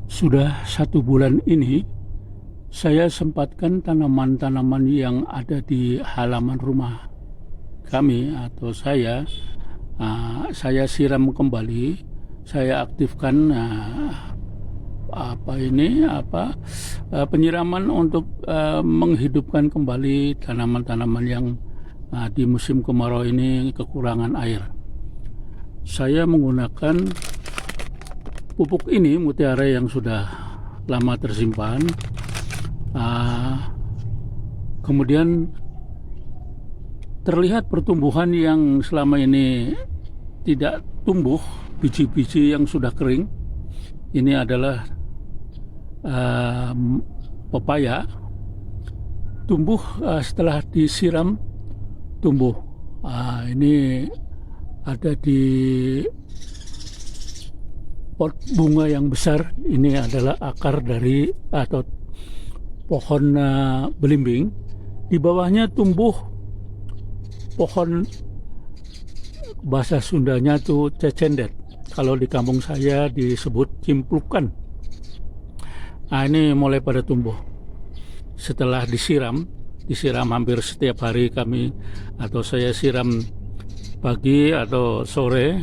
Sudah 1 bulan ini saya sempatkan tanaman-tanaman yang ada di halaman rumah kami atau saya siram kembali, saya aktifkan penyiraman untuk menghidupkan kembali tanaman-tanaman yang di musim kemarau ini kekurangan air. Saya menggunakan pupuk ini, mutiara yang sudah lama tersimpan. Kemudian terlihat pertumbuhan yang selama ini tidak tumbuh, biji-biji yang sudah kering. Ini adalah pepaya, tumbuh setelah disiram, tumbuh. Ini ada di pot bunga yang besar. Ini adalah akar dari atau pohon belimbing. Di bawahnya tumbuh pohon, bahasa Sundanya tuh cecendet. Kalau di kampung saya disebut cimplukan. Ini mulai pada tumbuh. Setelah disiram hampir setiap hari kami atau saya siram pagi atau sore,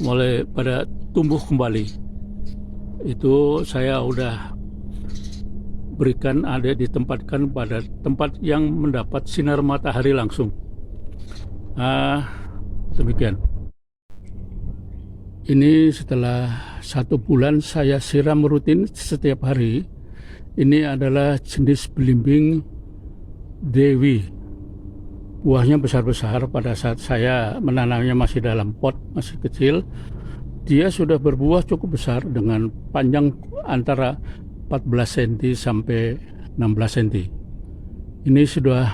mulai pada tumbuh kembali. Itu saya udah berikan, ditempatkan pada tempat yang mendapat sinar matahari langsung. Demikian. Ini setelah 1 bulan saya siram rutin setiap hari. Ini adalah jenis belimbing Dewi. Buahnya besar-besar. Pada saat saya menanamnya masih dalam pot, masih kecil. Dia sudah berbuah cukup besar dengan panjang antara 14 cm sampai 16 cm. Ini sudah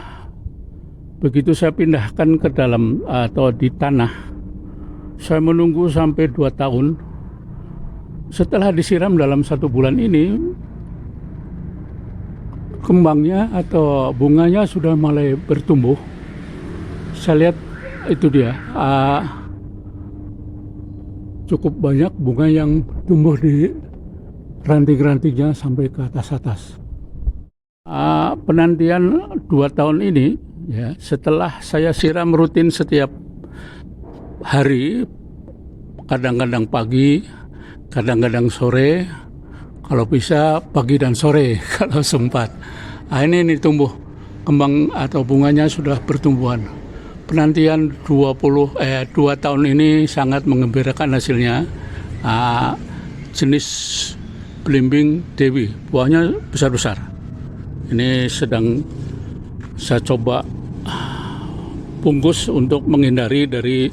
begitu saya pindahkan ke dalam atau di tanah. Saya menunggu sampai 2 tahun. Setelah disiram dalam 1 bulan ini, kembangnya atau bunganya sudah mulai bertumbuh. Saya lihat itu dia, cukup banyak bunga yang tumbuh di ranting-rantingnya sampai ke atas-atas. Penantian 2 tahun ini, ya, setelah saya siram rutin setiap hari, kadang-kadang pagi, kadang-kadang sore, kalau bisa pagi dan sore kalau sempat. Ini tumbuh, kembang atau bunganya sudah bertumbuhan. Penantian 2 tahun ini sangat menggembirakan hasilnya. Jenis belimbing Dewi, buahnya besar-besar. Ini sedang saya coba bungkus untuk menghindari dari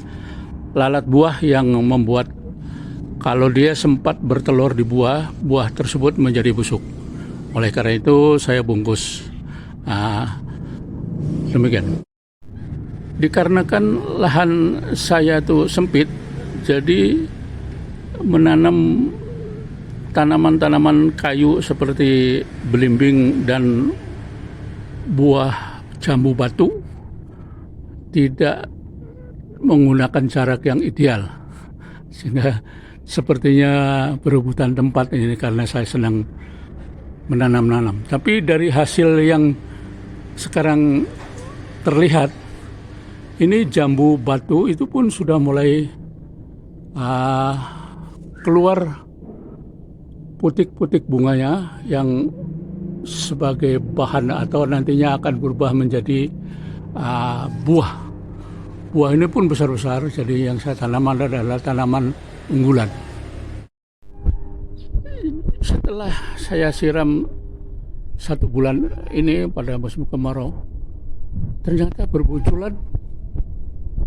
lalat buah yang membuat kalau dia sempat bertelur di buah tersebut menjadi busuk. Oleh karena itu saya bungkus. Demikian. Dikarenakan lahan saya tuh sempit, jadi menanam tanaman-tanaman kayu seperti belimbing dan buah jambu batu tidak menggunakan jarak yang ideal, sehingga sepertinya berebutan tempat ini karena saya senang menanam-nanam. Tapi dari hasil yang sekarang terlihat, ini jambu batu itu pun sudah mulai keluar putik-putik bunganya yang sebagai bahan atau nantinya akan berubah menjadi buah. Buah ini pun besar-besar, jadi yang saya tanam adalah tanaman unggulan. Setelah saya siram 1 bulan ini pada musim kemarau, ternyata bermunculan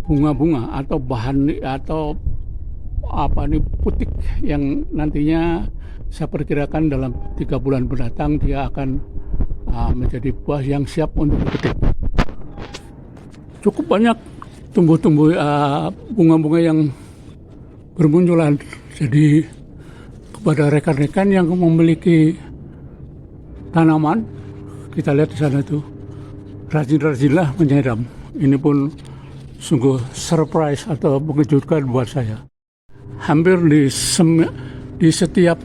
bunga-bunga atau bahan atau putik yang nantinya saya perkirakan dalam 3 bulan mendatang dia akan menjadi buah yang siap untuk dipetik. Cukup banyak tumbuh-tumbuh bunga-bunga yang bermunculan. Jadi kepada rekan-rekan yang memiliki tanaman, kita lihat di sana tuh, rajin-rajinlah menyiram. Ini pun sungguh surprise atau mengejutkan buat saya. Hampir di setiap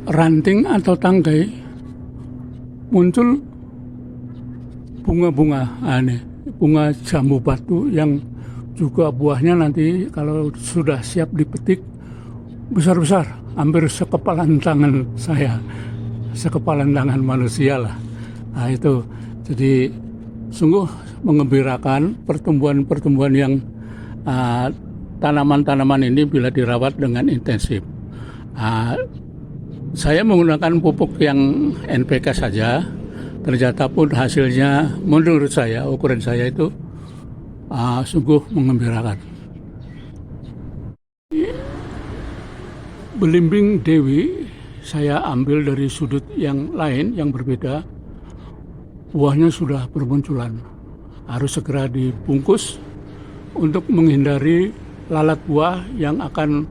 ranting atau tangkai muncul bunga-bunga aneh, bunga jambu batu yang juga buahnya nanti kalau sudah siap dipetik besar-besar, hampir sekepalan tangan saya, sekepalan tangan manusia lah. Nah itu, jadi sungguh mengembirakan pertumbuhan-pertumbuhan yang tanaman-tanaman ini bila dirawat dengan intensif. Saya menggunakan pupuk yang NPK saja, ternyata pun hasilnya menurut saya, ukuran saya itu sungguh mengembirakan. Belimbing Dewi saya ambil dari sudut yang lain, yang berbeda. Buahnya sudah bermunculan, harus segera dibungkus untuk menghindari lalat buah yang akan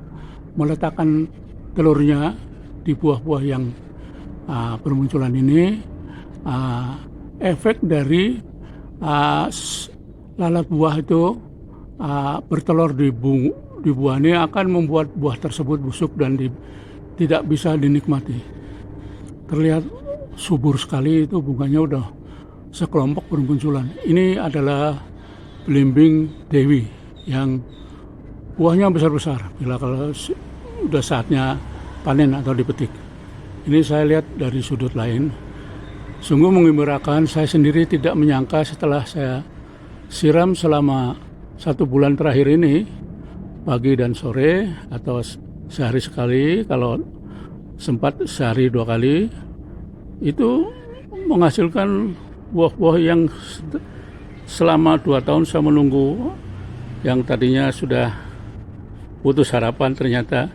meletakkan telurnya di buah-buah yang bermunculan ini. Efek dari lalat buah itu bertelur di buah ini akan membuat buah tersebut busuk dan tidak bisa dinikmati. Terlihat subur sekali, itu bunganya udah sekelompok bermunculan. Ini adalah belimbing Dewi yang buahnya besar-besar bila kalau sudah saatnya panen atau dipetik. Ini saya lihat dari sudut lain, sungguh mengembirakan. Saya sendiri tidak menyangka setelah saya siram selama 1 bulan terakhir ini, pagi dan sore atau sehari sekali, kalau sempat sehari 2 kali, itu menghasilkan buah-buah yang selama 2 tahun saya menunggu, yang tadinya sudah putus harapan, ternyata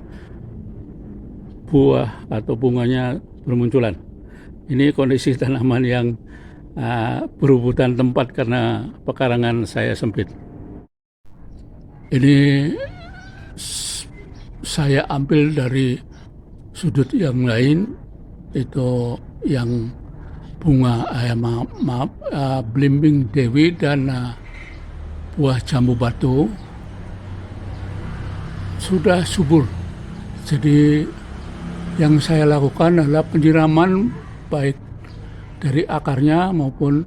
buah atau bunganya bermunculan. Ini kondisi tanaman yang berebutan tempat karena pekarangan saya sempit. Ini saya ambil dari sudut yang lain, itu yang bunga belimbing Dewi dan buah jambu batu sudah subur. Jadi yang saya lakukan adalah penyiraman baik dari akarnya maupun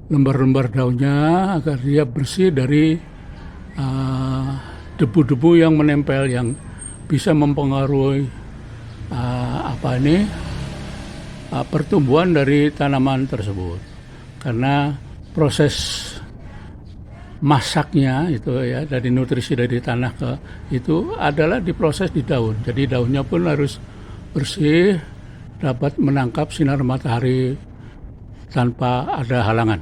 lembar-lembar daunnya agar dia bersih dari debu-debu yang menempel yang bisa mempengaruhi pertumbuhan dari tanaman tersebut. Karena proses masaknya itu ya, dari nutrisi dari tanah ke itu adalah diproses di daun. Jadi daunnya pun harus bersih, dapat menangkap sinar matahari tanpa ada halangan.